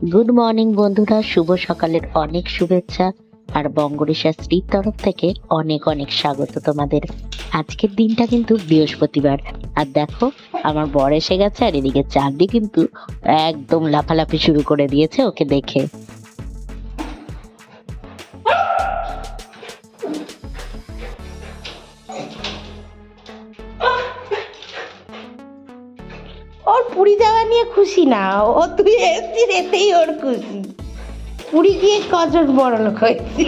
Good morning বন্ধুরা, শুভ সকালের অনেক শুভেচ্ছা আর বঙ্গরেশা স্ত্রীর তরফ থেকে অনেক অনেক স্বাগত তোমাদের। আজকের দিনটা কিন্তু বৃহস্পতিবার, আর দেখো আমার বর এসে গেছে আর এদিকে চাঁদনি কিন্তু একদম লাফালাফি শুরু করে দিয়েছে ওকে দেখে। ওর পুরী যাওয়া নিয়ে খুশি না ও, তুই এসছিস এতেই ওর খুশি। পুরী গিয়ে কজন বড় লোক হয়েছে,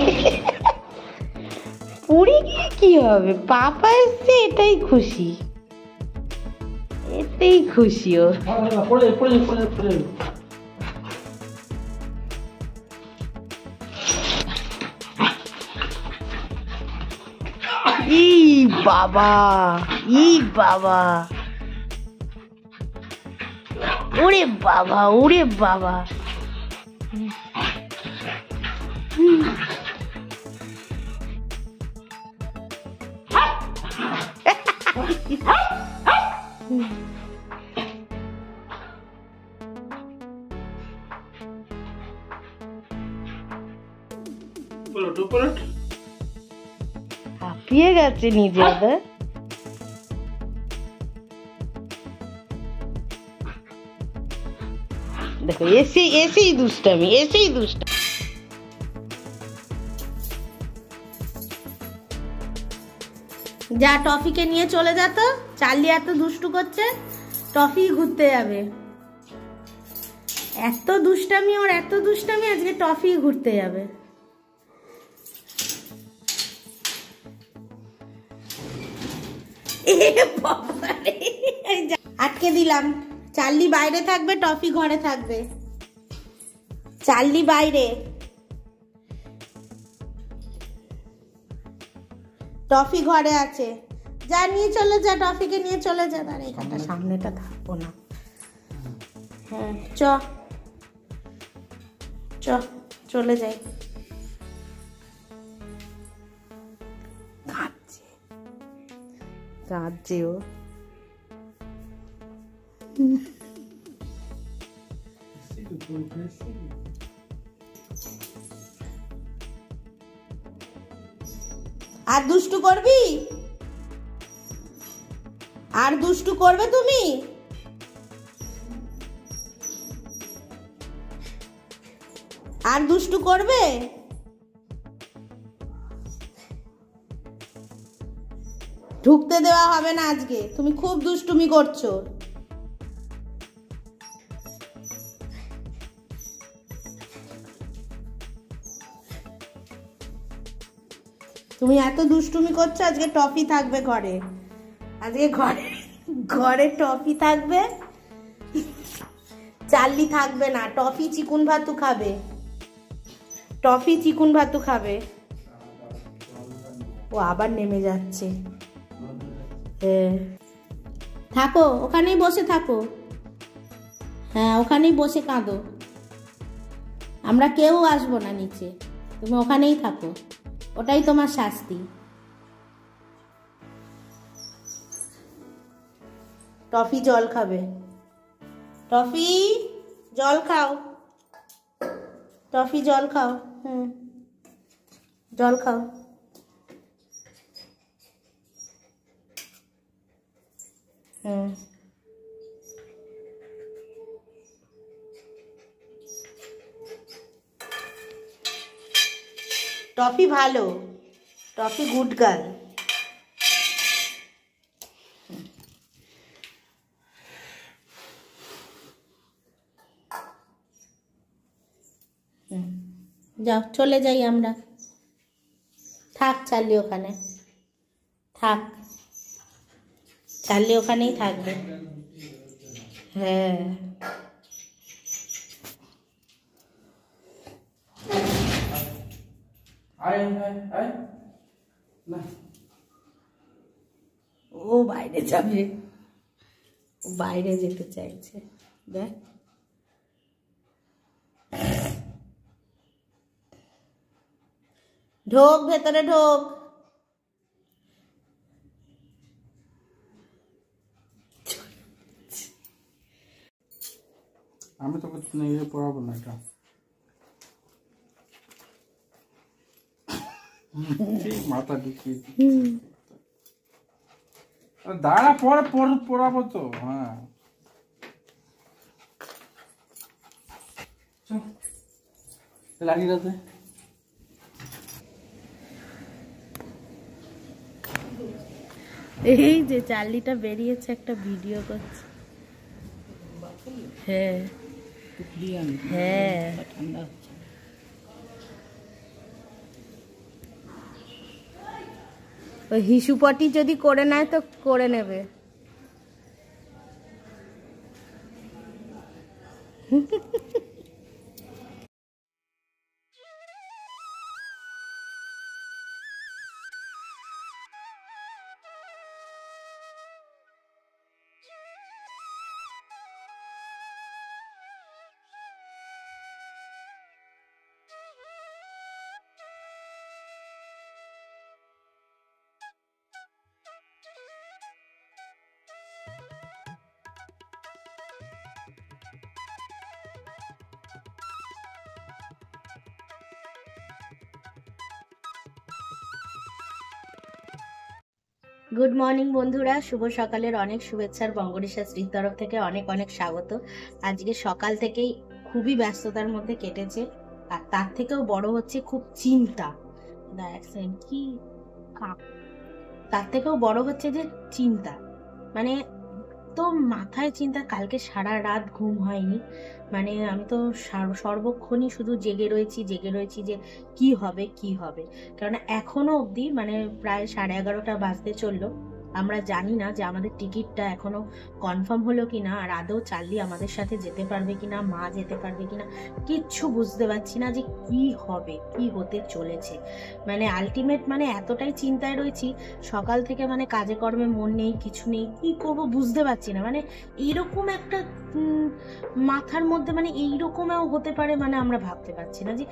পুরী গিয়ে কি হবে, পাপা এসছে এটাই খুশি, এতেই খুশি ও। ই বাবা, ই বাবা, ওরে বাবা, ওরে বাবা। হাঁপিয়ে গেছে নিজে ওদের। দেখো এসেই দুষ্টামি, এসেই দুষ্টামি। যা টফিকে নিয়ে চলে যা তো, চার্লি এত দুষ্টু করছে, টফি ঘুরতে যাবে। এত দুষ্টামি ওর, এত দুষ্টামি, আজকে টফি ঘুরতে যাবে। আটকে দিলাম, চার্লি বাইরে থাকবে, টফি ঘরে থাকবে। চার্লি বাইরে, টফি ঘরে আছে। যা নিয়ে চলে যা, টফিকে নিয়ে চলে যা। আর এখানটা সামনেটা থাকবো না। হ্যাঁ চ চ, চলে যাই। কাঁদছে কাঁদছে ও। আর দুষ্টু করবি? আর দুষ্টু করবে তুমি? আর দুষ্টু করবে? ঢুকতে দেওয়া হবে না আজকে, তুমি খুব দুষ্টুমি করছো। তুমি এত দুষ্টুমি করছো, আজকে টফি থাকবে ঘরে। আজকে ঘরে ঘরে টফি থাকবে, চার্লি থাকবে না। টফি চিকুন ভাতু খাবে, টফি চিকুন ভাতু খাবে। ও আবার নেমে যাচ্ছে। হ্যাঁ থাকো, ওখানেই বসে থাকো। হ্যাঁ ওখানেই বসে কাঁদো, আমরা কেউ আসবো না নিচে, তুমি ওখানেই থাকো, ওটাই তোমার শাস্তি। টফি জল খাবে, টফি জল খাও, টফি জল খাও। জল খাও। টফি ভালো, টফি গুড গার্ল। যাও চলে যাই আমরা। থাক চার্লি ওখানে থাক, চার্লি ওখানেই থাকবে। হ্যাঁ ও বাইরে যাবে, বাইরে যেতে চাইছে। দেখ ঢোক, ভেতরে ঢোক। আমি তোকে নিয়ে পড়াবো না এটা। মাথা ঢুকিয়ে দাঁড়া, পরে পড়াবো তো। হ্যাঁ লাগিয়ে রাখবে। এই যে চার্লিটা বেরিয়েছে, একটা ভিডিও করছে। হ্যাঁ হ্যাঁ, ওই হিসুপটি যদি করে নেয় তো করে নেবে। গুড মর্নিং বন্ধুরা, শুভ সকালের অনেক শুভেচ্ছার বঙ্গরিশা শ্রীর তরফ থেকে অনেক অনেক স্বাগত। আজকে সকাল থেকেই খুবই ব্যস্ততার মধ্যে কেটেছে, আর তার থেকেও বড় হচ্ছে খুব চিন্তা। কি তার থেকেও বড় হচ্ছে যে চিন্তা, মানে তো মাথায় চিন্তা। কালকে সারা রাত ঘুম হয়নি, মানে আমি তো সর্বক্ষণই শুধু জেগে রয়েছি যে কি হবে কি হবে। কারণ এখনো অবধি মানে প্রায় 11:30 বাজতে চললো, আমরা জানি না যে আমাদের টিকিটটা এখনো কনফার্ম হলো কিনা, আর আদৌ চার্লি আমাদের সাথে যেতে পারবে কিনা, মা যেতে পারবে কিনা, কিচ্ছু বুঝতে পারছি না যে কি হবে, কি হতে চলেছে। মানে আলটিমেট মানে এতটাই চিন্তায় রয়েছি, সকাল থেকে মানে কাজে কর্মে মন নেই, কিছু নেই, কি করবো বুঝতে পারছি না। মানে এইরকম একটা মাথার মধ্যে মানে এইরকমও হতে পারে, মানে আমরা ভাবতে পারছি না যে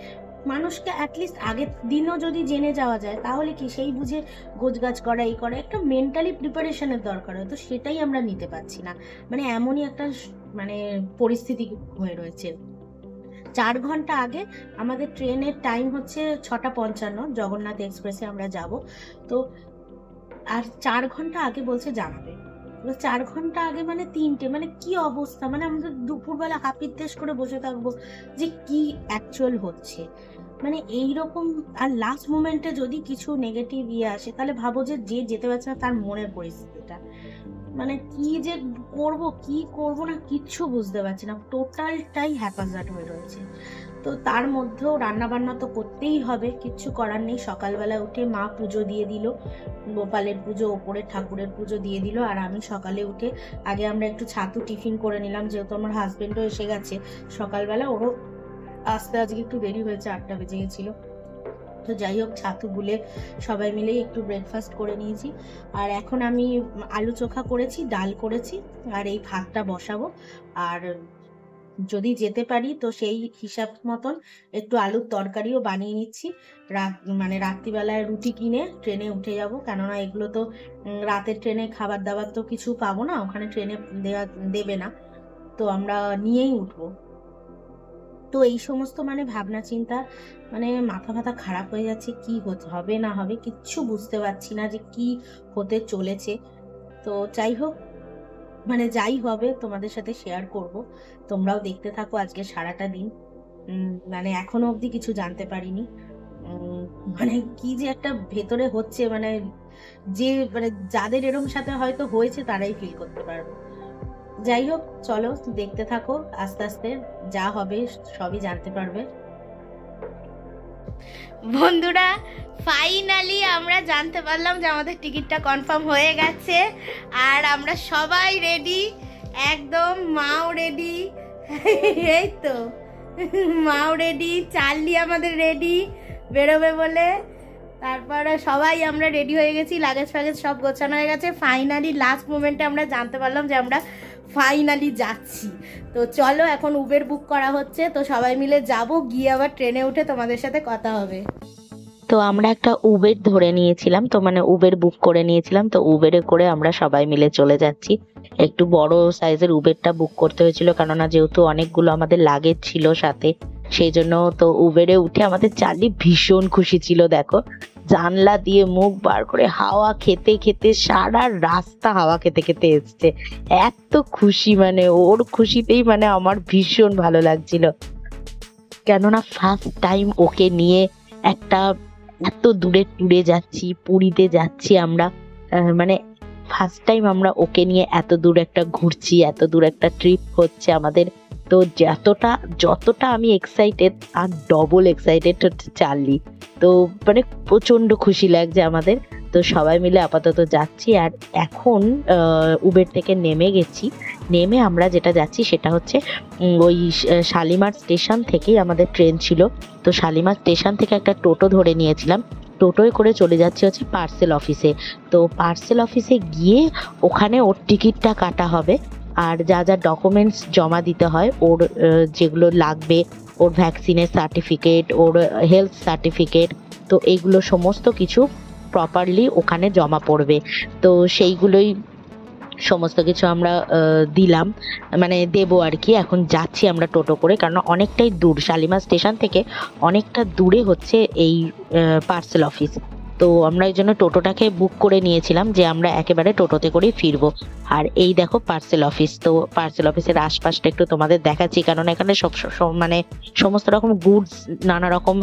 মানুষকে অ্যাটলিস্ট আগের দিনও যদি জেনে যাওয়া যায় তাহলে কি সেই বুঝে গোছগাছ করা, এই করা, একটা মেন্টালি প্রিপারেশনের দরকার হয়, তো সেটাই আমরা নিতে পারছি না। মানে এমনই একটা মানে পরিস্থিতি হয়ে রয়েছে। 4 ঘন্টা আগে আমাদের ট্রেনের টাইম হচ্ছে 6:55, জগন্নাথ এক্সপ্রেসে আমরা যাব। তো আর 4 ঘন্টা আগে বলছে জানাবে, 4 ঘন্টা আগে মানে 3টে, মানে কি অবস্থা। মানে আমাদের দুপুরবেলা হাপিত্তেশ করে বসে থাকবো যে কি অ্যাকচুয়াল হচ্ছে, মানে এইরকম। আর লাস্ট মোমেন্টে যদি কিছু নেগেটিভ আসে তাহলে ভাবো যে যেতে পারছে না তার মনের পরিস্থিতিটা, মানে কি যে করব কি করব না কিচ্ছু বুঝতে পারছি না, টোটালটাই হ্যাপাজার্ড হয়ে রয়েছে। তো তার মধ্যেও রান্না বান্না তো করতেই হবে, কিচ্ছু করার নেই। সকালবেলা উঠে মা পুজো দিয়ে দিল, গোপালের পুজো, ওপরে ঠাকুরের পুজো দিয়ে দিল। আর আমি সকালে উঠে আগে আমরা একটু ছাতু টিফিন করে নিলাম, যেহেতু আমার হাজবেন্ডও এসে গেছে সকালবেলা, ওরও আসতে আজকে একটু দেরি হয়েছে, 8টা বেজে গেছিল। তো যাই হোক, ছাতু গুলে সবাই মিলে একটু ব্রেকফাস্ট করে নিয়েছি। আর এখন আমি আলু চোখা করেছি, ডাল করেছি, আর এই ভাতটা বসাবো। আর যদি যেতে পারি তো সেই হিসাব মতন একটু আলুর তরকারিও বানিয়ে নিচ্ছি। মানে রাত্রিবেলায় রুটি কিনে ট্রেনে উঠে যাব, কেননা এগুলো তো রাতের ট্রেনে খাবার দাবার তো কিছু পাবো না, ওখানে ট্রেনে দেবে না, তো আমরা নিয়েই উঠবো। তো এই সমস্ত মানে ভাবনা চিন্তা, মানে মাথা খারাপ হয়ে যাচ্ছে, কি হবে না হবে কিচ্ছু বুঝতে পারছি না যে কি হতে চলেছে। তো যাই হোক, মানে যাই হবে তোমাদের সাথে শেয়ার করব, তোমরাও দেখতে থাকো আজকে সারাটা দিন। মানে এখনো অবধি কিছু জানতে পারিনি, মানে কি যে একটা ভেতরে হচ্ছে, মানে যে মানে যাদের এরম সাথে হয়তো হয়েছে তারাই ফিল করতে পারবে। যাই হোক, চলো দেখতে থাকো, আস্তে আস্তে যা হবে সবই জানতে পারবে। বন্ধুরা, ফাইনালি আমরা জানতে পারলাম যে আমাদের টিকিটটা কনফার্ম হয়ে গেছে, আর আমরা সবাই রেডি, একদম মাও রেডি, এই তো মাও রেডি, চার্লি আমাদের রেডি বেরোবে বলে। তারপরে সবাই আমরা রেডি হয়ে গেছি, লাগেজ ফাগেজ সব গোছানো হয়ে গেছে। ফাইনালি লাস্ট মোমেন্টে আমরা জানতে পারলাম যে আমরা ফাইনালি যাচ্ছি। তো চলো, এখন উবের বুক করা হচ্ছে, তো সবাই মিলে যাব, গিয়ে আবার ট্রেনে উঠে তোমাদের সাথে কথা হবে। তো আমরা একটা উবের ধরে নিয়েছিলাম, তো মানে উবের বুক করে নিয়েছিলাম, তো উবেরে করে আমরা সবাই মিলে চলে যাচ্ছি। একটু বড় সাইজের উবেরটা বুক করতে হয়েছিল, কেননা যেহেতু অনেকগুলো আমাদের লাগেজ ছিল সাথে, সেই জন্য। তো উবেরে উঠে আমাদের চার্লি ভীষণ খুশি ছিল, দেখো জানলা দিয়ে মুখ বার করে হাওয়া খেতে খেতে সারা রাস্তা হাওয়া খেতে খেতে এসছে। এত খুশি, মানে ওর খুশিতেই মানে আমার ভীষণ ভালো লাগছিল, কেননা ফার্স্ট টাইম ওকে নিয়ে একটা এত দূরে ট্যুরে যাচ্ছি, পুরীতে যাচ্ছি আমরা। মানে ফার্স্ট টাইম আমরা ওকে নিয়ে এত দূর একটা ঘুরছি, এত দূর একটা ট্রিপ হচ্ছে আমাদের। তো যতটা আমি এক্সাইটেড, আর ডবল এক্সাইটেড হচ্ছে চার্লি। তো মানে প্রচন্ড খুশি লাগছে আমাদের। তো সবাই মিলে আপাতত যাচ্ছি, আর এখন উবের থেকে নেমে গেছি। নেমে আমরা যেটা যাচ্ছি সেটা হচ্ছে ওই শালিমার স্টেশন থেকেই আমাদের ট্রেন ছিল। তো শালিমার স্টেশন থেকে একটা টোটো ধরে নিয়েছিলাম, টোটোয় করে চলে যাচ্ছি হচ্ছে পার্সেল অফিসে। তো পার্সেল অফিসে গিয়ে ওখানে ওর টিকিটটা কাটা হবে, আর যা যা ডকুমেন্টস জমা দিতে হয় ওর, যেগুলো লাগবে, ওর ভ্যাকসিনের সার্টিফিকেট, ওর হেলথ সার্টিফিকেট, তো এইগুলো সমস্ত কিছু প্রপারলি ওখানে জমা পড়বে। তো সেইগুলোই সমস্ত কিছু আমরা দিলাম, মানে দেবো আর কি। এখন যাচ্ছি আমরা টোটো করে, কারণ অনেকটাই দূর, শালিমার স্টেশন থেকে অনেকটা দূরে হচ্ছে এই পার্সেল অফিস। তো আমরা এই জন্য টোটোটাকে বুক করে নিয়েছিলাম যে আমরা একেবারে টোটোতে করেই ফিরবো। আর এই দেখো পার্সেল অফিস। তো পার্সেল অফিসের আশপাশটা একটু তোমাদের দেখাচ্ছি, কারণ এখানে মানে সমস্ত রকম গুডস, নানা রকম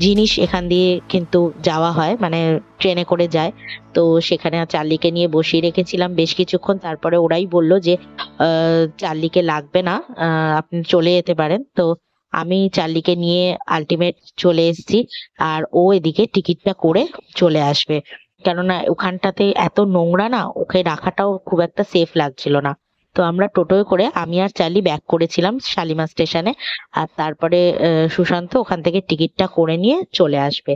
জিনিস এখান দিয়ে কিন্তু যাওয়া হয়, মানে ট্রেনে করে যায়। তো সেখানে চার্লিকে নিয়ে বসিয়ে রেখেছিলাম বেশ কিছুক্ষণ, তারপরে ওরাই বললো যে চার্লিকে লাগবে না, আপনি চলে যেতে পারেন। তো আমি চার্লিকে নিয়ে আলটিমেট চলে এসেছি, আর ও এদিকে টিকিটটা করে চলে আসবে, কেননা ওখানটাতে এত নোংরা না, ওকে রাখাটাও খুব একটা সেফ লাগছিল না। তো আমরা টোটোয় করে আমি আর চার্লি ব্যাক করেছিলাম শালিমার স্টেশনে, আর তারপরে সুশান্ত ওখান থেকে টিকিটটা করে নিয়ে চলে আসবে।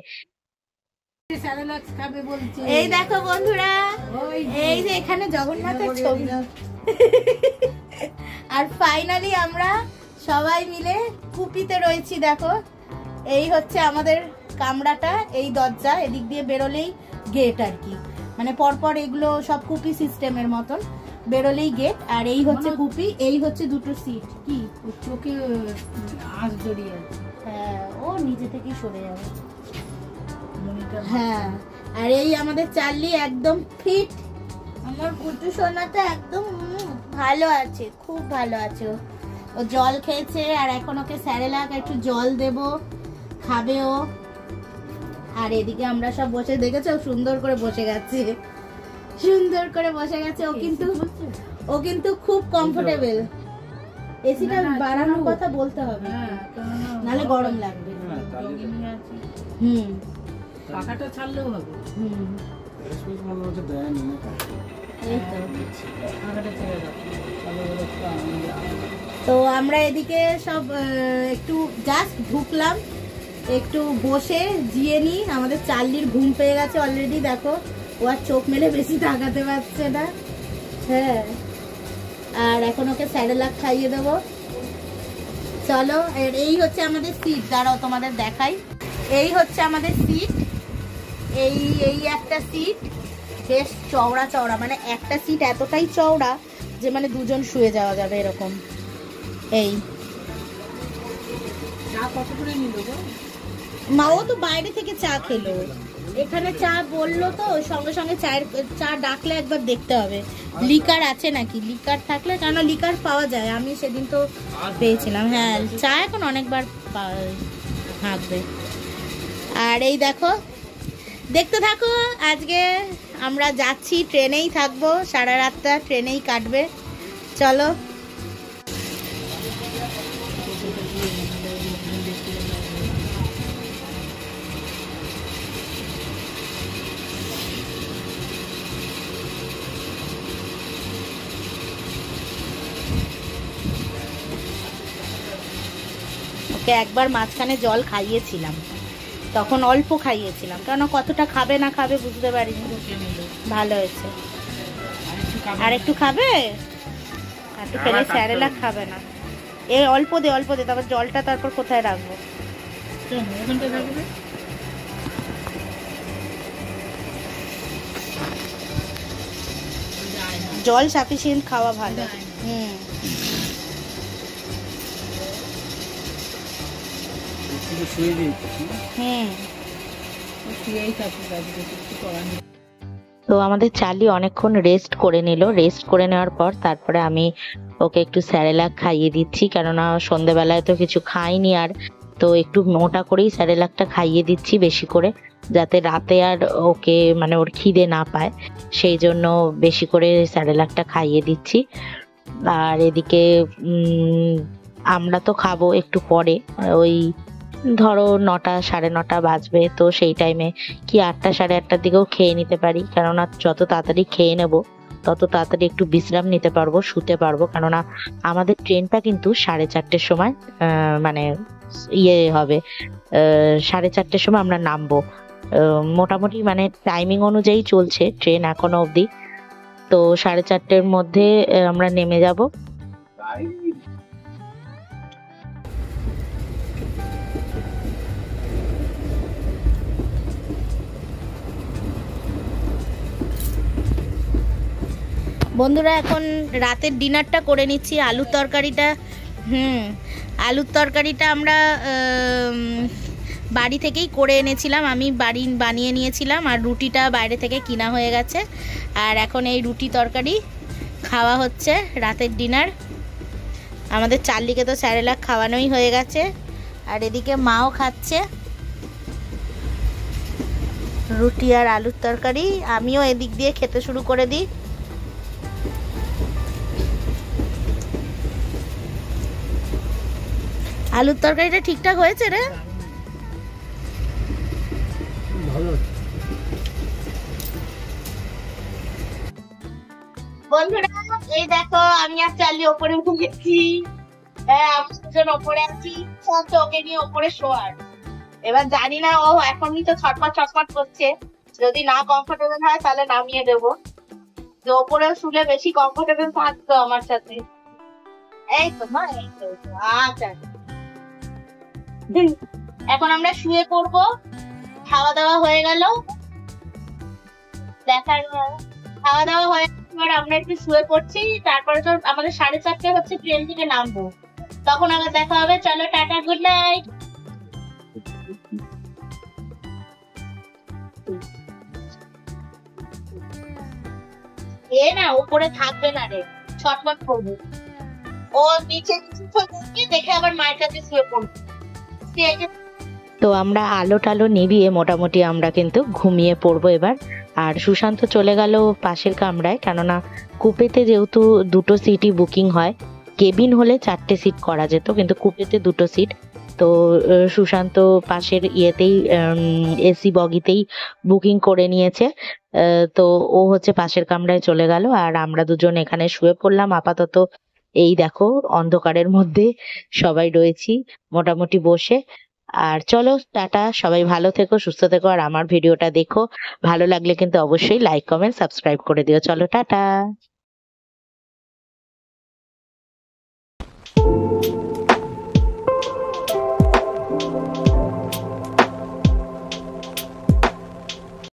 এই দেখো বন্ধুরা, এই যে এখানে জগন্নাথের ছবি। আর ফাইনালি আমরা সবাই মিলে কুপিতে রয়েছি। দেখো এই হচ্ছে আমাদের কামরাটা, এই দরজা, এদিক দিয়ে বেরোলেই গেট আর কি, মানে পরপর এগুলো সব কুপি সিস্টেমের মতন, বেরোলেই গেট। আর এই হচ্ছে কুপি, এই হচ্ছে দুটো সিট। কি চোখে আঁচ জড়িয়ে আছে? হ্যাঁ, ও নিজে থেকেই সরে যাবে। হ্যাঁ, আর এই আমাদের চার্লি একদম ফিট, আমার কুটু সোনাটা একদম ভালো আছে, খুব ভালো আছে। ও জল খেয়েছে, আর এখন ওকে স্যারেলাক একটু জল দেব, খাবে ও। আর এদিকে আমরা সব বসে, দেখেছো সুন্দর করে বসে গেছে, সুন্দর করে বসে গেছে। ও কিন্তু খুব কমফোর্টেবল। এসিটা বাড়ানোর কথা বলতে হবে, নাহলে গরম লাগবে। পাখাটা ছাড়লেও হবে। তো আমরা এদিকে সব একটু জাস্ট ঢুকলাম, একটু বসে জিয়ে নি। আমাদের চার্লির ঘুম পেয়ে গেছে অলরেডি, দেখো ও আর চোখ মেলে বেশি তাকাতে পারছে না। হ্যাঁ, আর এখন ওকে স্যারেলাক খাইয়ে দেবো। চলো, এই হচ্ছে আমাদের সিট, দাঁড়াও তোমাদের দেখাই। এই হচ্ছে আমাদের সিট, এই একটা সিট বেশ চওড়া চওড়া, মানে একটা সিট এতটাই চওড়া যে মানে দুজন শুয়ে যাওয়া যাবে এরকম। এই চা কত করে নিল গো? মাও তো বাইরে থেকে চা খেলো, এখানে চা বললো তো সঙ্গে সঙ্গে চা ডাকলে একবার দেখতে হবে লিকার আছে নাকি, লিকার থাকলে, কেন লিকার পাওয়া যায়, আমি সেদিন তো পেয়েছিলাম। হ্যাঁ, চা এখন অনেকবার থাকবে। আর এই দেখো, দেখতে থাকো। আজকে আমরা যাচ্ছি, ট্রেনেই থাকবো, সারা রাতটা ট্রেনেই কাটবে। চলো। ওকে একবার মাঝখানে জল খাইয়েছিলাম, তখন অল্প খাইয়েছিলাম, কারণ কতটা খাবে না খাবে বুঝতে পারিনি। ভালো হয়েছে। আর একটু খাবে, একটু খেলে স্যারেলাক খাবে না। এই অল্প দে, তারপর জলটা তারপর কোথায় রাখবো? জল সাফিসিয়েন্ট খাওয়া ভালো। হুম, শুয়ে দিয়েছি। হুম। তো আমাদের চার্লি অনেকক্ষণ রেস্ট করে নিল। রেস্ট করে নেওয়ার পর তারপরে আমি ওকে একটু স্যারেলাক খাইয়ে দিচ্ছি, কেননা সন্ধেবেলায় তো কিছু খাইনি। আর তো একটু মোটা করেই স্যারেলাকটা খাইয়ে দিচ্ছি বেশি করে, যাতে রাতে আর ওকে মানে ওর খিদে না পায়, সেই জন্য বেশি করে স্যারেলাকটা খাইয়ে দিচ্ছি। আর এদিকে আমরা তো খাবো একটু পরে, ওই ধরো 9টা 9:30 বাজবে। তো সেই টাইমে কি 8টা 8:30টার দিকেও খেয়ে নিতে পারি, কেননা যত তাড়াতাড়ি খেয়ে নেব তত তাড়াতাড়ি একটু বিশ্রাম নিতে পারবো, শুতে পারবো। কেননা আমাদের ট্রেনটা কিন্তু 4:30টার সময় মানে ইয়ে হবে, 4:30টার সময় আমরা নামবো। মোটামুটি মানে টাইমিং অনুযায়ী চলছে ট্রেন এখনো অবধি। তো 4:30টার মধ্যে আমরা নেমে যাব। বন্ধুরা এখন রাতের ডিনারটা করে নিচ্ছি। আলুর তরকারিটা আলুর তরকারিটা আমরা বাড়ি থেকেই করে এনেছিলাম, আমি বানিয়ে নিয়েছিলাম। আর রুটিটা বাইরে থেকে কিনা হয়ে গেছে। আর এখন এই রুটি তরকারি খাওয়া হচ্ছে রাতের ডিনার। আমাদের চার্লিকে তো স্যারেলাক খাওয়ানোই হয়ে গেছে। আর এদিকে মাও খাচ্ছে রুটি আর আলুর তরকারি। আমিও এদিক দিয়ে খেতে শুরু করে দিই। আলুর তরকারিটা ঠিকঠাক হয়েছে রে? বন্ধুরা এই দেখো, আমি আর চার্লি ওপরে উঠে গেছি। হ্যাঁ, আমি দুজন ওপরে আছি, ওকে নিয়ে ওপরে শোয়ার। এবার জানি না, ও এখনই তো ছটফট ছটফট করছে। যদি না কমফোর্টেবল হয় তাহলে নামিয়ে দেবো, যে ওপরে শুলে বেশি কমফোর্টেবল থাকতো আমার সাথে। এই তো মা, এই তো আচ্ছা। এখন আমরা শুয়ে পড়বো। খাওয়া দাওয়া হয়ে গেল, খাওয়া দাওয়া হয়ে এবার আমরা একটু শুয়ে পড়ছি। তারপরে তো আমাদের 4:30 হচ্ছে ট্রেন থেকে নামবো, তখন আবার দেখা হবে। চলো টাটা, গুড নাইট। এ না উপরে থাকবে না রে, ছটফট করবে। ও নিচে দেখে আবার মায়ের কাছে শুয়ে পড়বে। তো আমরা আলো টালো নিভিয়ে মোটামুটি আমরা কিন্তু ঘুমিয়ে পড়বো এবার। আর সুশান্ত চলে গেল পাশের কামরায়, কেননা কুপেতে যেহেতু 2টো সিটই বুকিং হয়, কেবিন হলে 4টে সিট করা যেত, কিন্তু কুপেতে 2টো সিট। তো সুশান্ত পাশের ইয়েতেই এসি বগিতেই বুকিং করে নিয়েছে। তো ও হচ্ছে পাশের কামরায় চলে গেল, আর আমরা দুজন এখানে শুয়ে পড়লাম আপাতত। এই দেখো অন্ধকারের মধ্যে সবাই রয়েছি মোটামুটি বসে। আর চলো টাটা, সবাই ভালো থেকো, সুস্থ থেকো। আর আমার ভিডিওটা দেখো, ভালো লাগলে কিন্তু অবশ্যই লাইক কমেন্ট সাবস্ক্রাইব করে দিও। চলো টাটা।